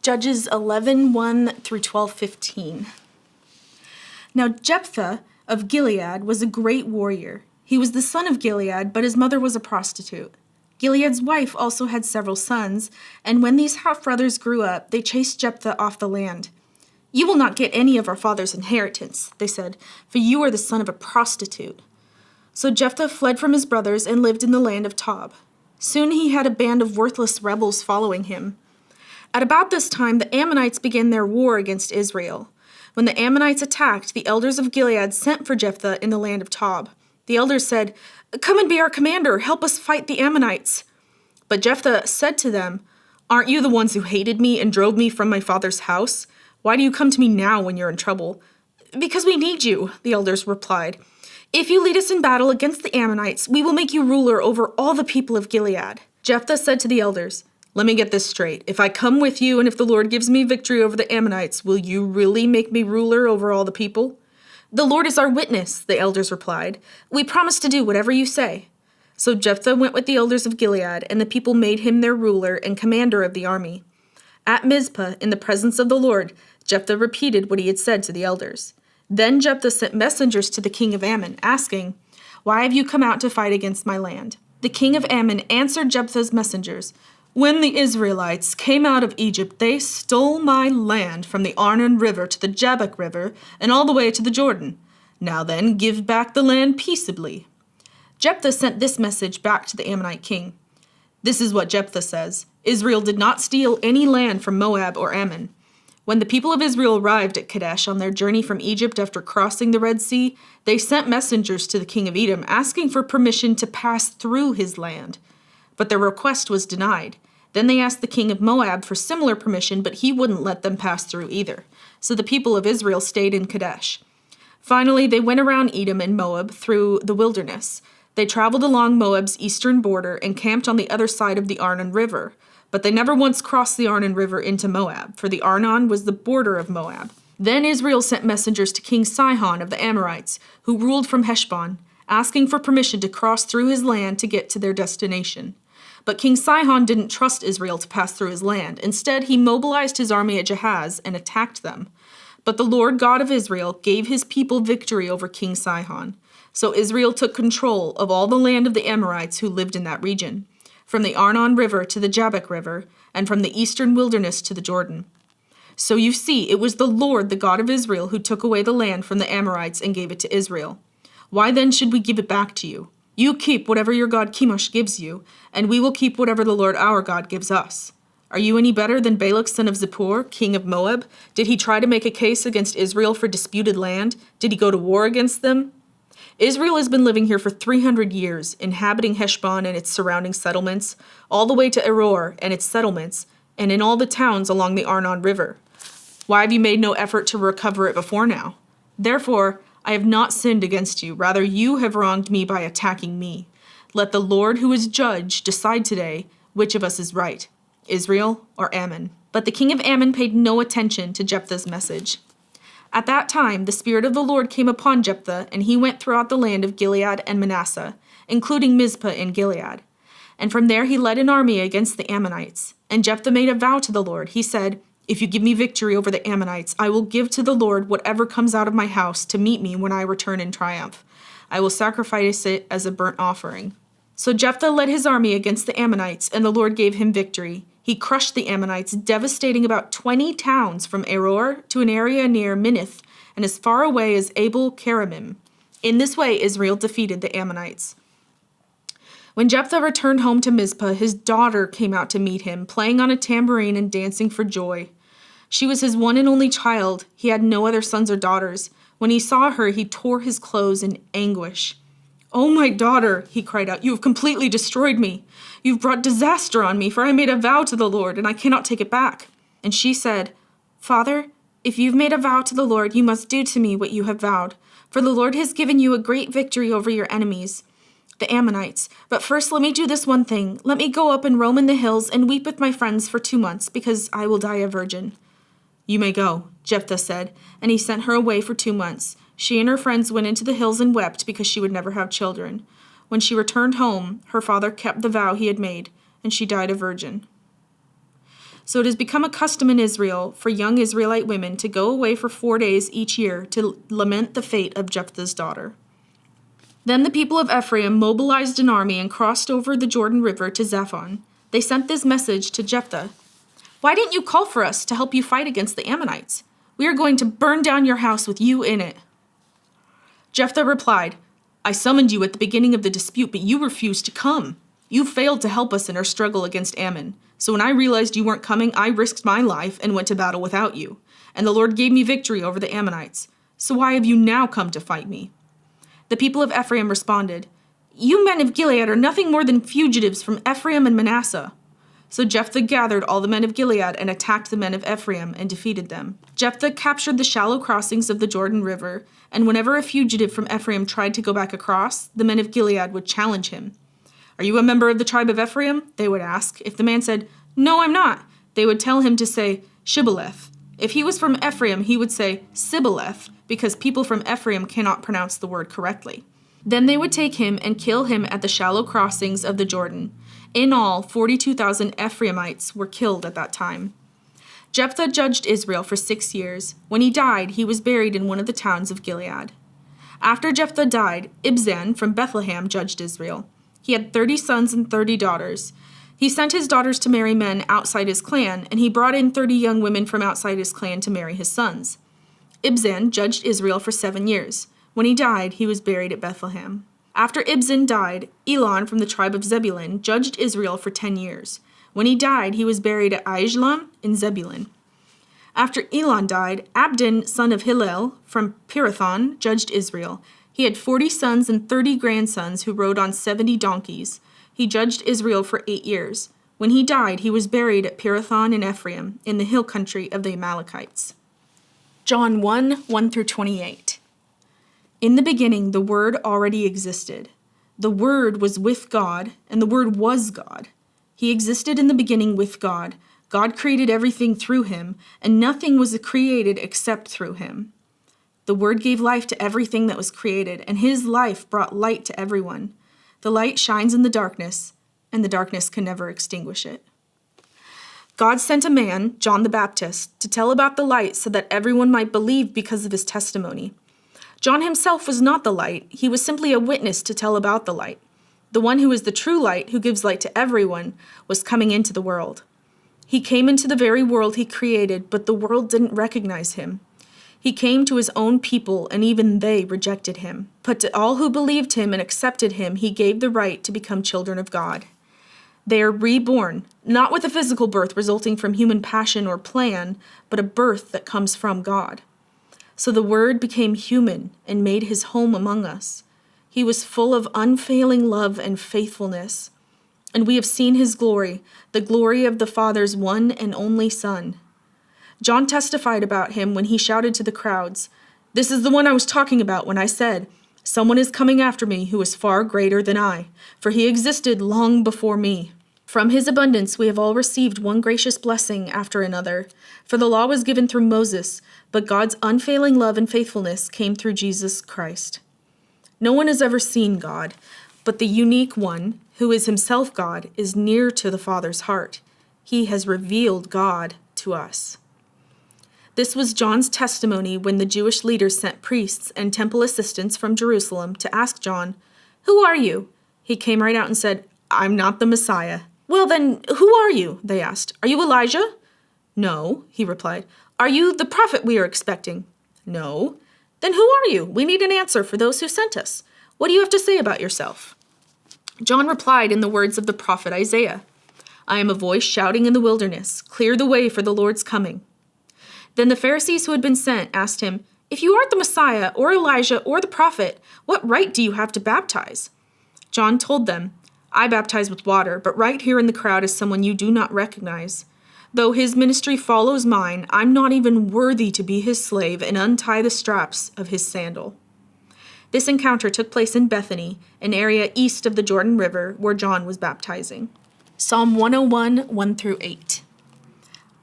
Judges 11:1 through 12:15. Now Jephthah of Gilead was a great warrior. He was the son of Gilead, but his mother was a prostitute. Gilead's wife also had several sons, and when these half-brothers grew up, they chased Jephthah off the land. "You will not get any of our father's inheritance," they said, "for you are the son of a prostitute." So Jephthah fled from his brothers and lived in the land of Tob. Soon he had a band of worthless rebels following him. At about this time, the Ammonites began their war against Israel. When the Ammonites attacked, the elders of Gilead sent for Jephthah in the land of Tob. The elders said, "Come and be our commander, help us fight the Ammonites." But Jephthah said to them, "Aren't you the ones who hated me and drove me from my father's house? Why do you come to me now when you're in trouble?" "Because we need you," the elders replied. "If you lead us in battle against the Ammonites, we will make you ruler over all the people of Gilead." Jephthah said to the elders, "Let me get this straight. If I come with you and if the Lord gives me victory over the Ammonites, will you really make me ruler over all the people?" "The Lord is our witness," the elders replied. "We promise to do whatever you say." So Jephthah went with the elders of Gilead, and the people made him their ruler and commander of the army. At Mizpah, in the presence of the Lord, Jephthah repeated what he had said to the elders. Then Jephthah sent messengers to the king of Ammon, asking, "Why have you come out to fight against my land?" The king of Ammon answered Jephthah's messengers, "When the Israelites came out of Egypt, they stole my land from the Arnon River to the Jabbok River and all the way to the Jordan. Now then, give back the land peaceably." Jephthah sent this message back to the Ammonite king. This is what Jephthah says: "Israel did not steal any land from Moab or Ammon. When the people of Israel arrived at Kadesh on their journey from Egypt after crossing the Red Sea, they sent messengers to the king of Edom asking for permission to pass through his land. But their request was denied. Then they asked the king of Moab for similar permission, but he wouldn't let them pass through either. So the people of Israel stayed in Kadesh. Finally, they went around Edom and Moab through the wilderness. They traveled along Moab's eastern border and camped on the other side of the Arnon River. But they never once crossed the Arnon River into Moab, for the Arnon was the border of Moab. Then Israel sent messengers to King Sihon of the Amorites, who ruled from Heshbon, asking for permission to cross through his land to get to their destination. But King Sihon didn't trust Israel to pass through his land. Instead, he mobilized his army at Jahaz and attacked them. But the Lord God of Israel gave his people victory over King Sihon. So Israel took control of all the land of the Amorites who lived in that region, from the Arnon River to the Jabbok River, and from the eastern wilderness to the Jordan. So you see, it was the Lord, the God of Israel, who took away the land from the Amorites and gave it to Israel. Why then should we give it back to you? You keep whatever your god Chemosh gives you, and we will keep whatever the Lord our God gives us. Are you any better than Balak son of Zippor, king of Moab? Did he try to make a case against Israel for disputed land? Did he go to war against them? Israel has been living here for 300 years, inhabiting Heshbon and its surrounding settlements, all the way to Aroer and its settlements, and in all the towns along the Arnon River. Why have you made no effort to recover it before now? Therefore, I have not sinned against you. Rather, you have wronged me by attacking me. Let the Lord, who is judge, decide today which of us is right, Israel or Ammon." But the king of Ammon paid no attention to Jephthah's message. At that time, the Spirit of the Lord came upon Jephthah, and he went throughout the land of Gilead and Manasseh, including Mizpah in Gilead. And from there he led an army against the Ammonites. And Jephthah made a vow to the Lord. He said, "If you give me victory over the Ammonites, I will give to the Lord whatever comes out of my house to meet me when I return in triumph. I will sacrifice it as a burnt offering." So Jephthah led his army against the Ammonites, and the Lord gave him victory. He crushed the Ammonites, devastating about 20 towns from Aroer to an area near Minnith and as far away as Abel-Keramim. In this way, Israel defeated the Ammonites. When Jephthah returned home to Mizpah, his daughter came out to meet him, playing on a tambourine and dancing for joy. She was his one and only child. He had no other sons or daughters. When he saw her, he tore his clothes in anguish. "Oh, my daughter," he cried out, "you have completely destroyed me. You've brought disaster on me, for I made a vow to the Lord, and I cannot take it back." And she said, "Father, if you've made a vow to the Lord, you must do to me what you have vowed, for the Lord has given you a great victory over your enemies, the Ammonites. But first let me do this one thing. Let me go up and roam in the hills and weep with my friends for 2 months, because I will die a virgin." "You may go," Jephthah said, and he sent her away for 2 months. She and her friends went into the hills and wept because she would never have children. When she returned home, her father kept the vow he had made, and she died a virgin. So it has become a custom in Israel for young Israelite women to go away for 4 days each year to lament the fate of Jephthah's daughter. Then the people of Ephraim mobilized an army and crossed over the Jordan River to Zaphon. They sent this message to Jephthah: "Why didn't you call for us to help you fight against the Ammonites? We are going to burn down your house with you in it." Jephthah replied, "I summoned you at the beginning of the dispute, but you refused to come. You failed to help us in our struggle against Ammon. So when I realized you weren't coming, I risked my life and went to battle without you. And the Lord gave me victory over the Ammonites. So why have you now come to fight me?" The people of Ephraim responded, "You men of Gilead are nothing more than fugitives from Ephraim and Manasseh." So Jephthah gathered all the men of Gilead and attacked the men of Ephraim and defeated them. Jephthah captured the shallow crossings of the Jordan River, and whenever a fugitive from Ephraim tried to go back across, the men of Gilead would challenge him. "Are you a member of the tribe of Ephraim?" they would ask. If the man said, "No, I'm not," they would tell him to say Shibboleth. If he was from Ephraim, he would say Sibboleth, because people from Ephraim cannot pronounce the word correctly. Then they would take him and kill him at the shallow crossings of the Jordan. In all, 42,000 Ephraimites were killed at that time. Jephthah judged Israel for 6 years. When he died, he was buried in one of the towns of Gilead. After Jephthah died, Ibzan from Bethlehem judged Israel. He had 30 sons and 30 daughters. He sent his daughters to marry men outside his clan, and he brought in 30 young women from outside his clan to marry his sons. Ibzan judged Israel for 7 years. When he died, he was buried at Bethlehem. After Ibzan died, Elon from the tribe of Zebulun judged Israel for 10 years. When he died, he was buried at Aijlam in Zebulun. After Elon died, Abdon, son of Hillel, from Pirathon, judged Israel. He had 40 sons and 30 grandsons who rode on 70 donkeys. He judged Israel for 8 years. When he died, he was buried at Pirathon in Ephraim, in the hill country of the Amalekites. John 1:1-28. In the beginning, the Word already existed. The Word was with God, and the Word was God. He existed in the beginning with God. God created everything through him, and nothing was created except through him. The Word gave life to everything that was created, and his life brought light to everyone. The light shines in the darkness, and the darkness can never extinguish it. God sent a man, John the Baptist, to tell about the light so that everyone might believe because of his testimony. John himself was not the light. He was simply a witness to tell about the light. The one who is the true light, who gives light to everyone, was coming into the world. He came into the very world he created, but the world didn't recognize him. He came to his own people, and even they rejected him. But to all who believed him and accepted him, he gave the right to become children of God. They are reborn, not with a physical birth resulting from human passion or plan, but a birth that comes from God. So the Word became human and made his home among us. He was full of unfailing love and faithfulness. And we have seen his glory, the glory of the Father's one and only Son. John testified about him when he shouted to the crowds, "This is the one I was talking about when I said, 'Someone is coming after me who is far greater than I, for he existed long before me.'" From his abundance we have all received one gracious blessing after another. For the law was given through Moses, but God's unfailing love and faithfulness came through Jesus Christ. No one has ever seen God, but the unique one, who is himself God, is near to the Father's heart. He has revealed God to us. This was John's testimony when the Jewish leaders sent priests and temple assistants from Jerusalem to ask John, "Who are you?" He came right out and said, "I'm not the Messiah." "Well then, who are you?" they asked. "Are you Elijah?" "No," he replied. "Are you the prophet we are expecting?" "No." "Then who are you? We need an answer for those who sent us. What do you have to say about yourself?" John replied in the words of the prophet Isaiah, "I am a voice shouting in the wilderness, 'Clear the way for the Lord's coming.'" Then the Pharisees who had been sent asked him, "If you aren't the Messiah or Elijah or the prophet, what right do you have to baptize?" John told them, "I baptize with water, but right here in the crowd is someone you do not recognize. Though his ministry follows mine, I'm not even worthy to be his slave and untie the straps of his sandal." This encounter took place in Bethany, an area east of the Jordan River where John was baptizing. Psalm 101, 1-8.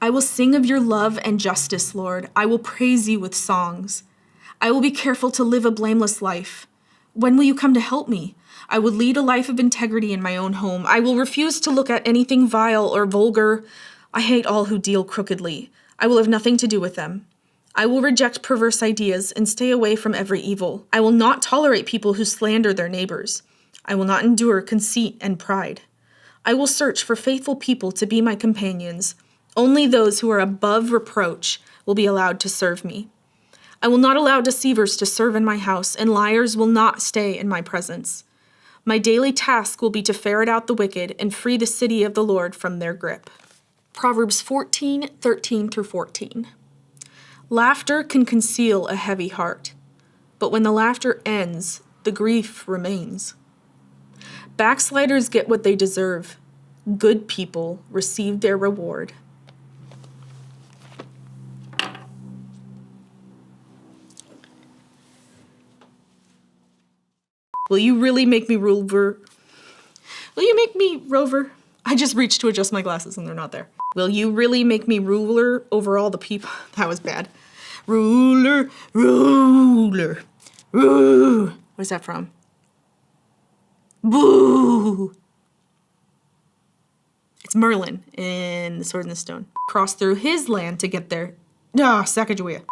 I will sing of your love and justice, Lord. I will praise you with songs. I will be careful to live a blameless life. When will you come to help me? I will lead a life of integrity in my own home. I will refuse to look at anything vile or vulgar. I hate all who deal crookedly. I will have nothing to do with them. I will reject perverse ideas and stay away from every evil. I will not tolerate people who slander their neighbors. I will not endure conceit and pride. I will search for faithful people to be my companions. Only those who are above reproach will be allowed to serve me. I will not allow deceivers to serve in my house, and liars will not stay in my presence. My daily task will be to ferret out the wicked and free the city of the Lord from their grip. Proverbs 14:13-14. Laughter can conceal a heavy heart, but when the laughter ends, the grief remains. Backsliders get what they deserve. Good people receive their reward. Will you really make me rover? Will you make me rover? I just reached to adjust my glasses and they're not there. Will you really make me ruler over all the people? That was bad. Ruler, ruler, ruler. What is that from? Boo! It's Merlin in The Sword and the Stone. Cross through his land to get there. Sacagawea.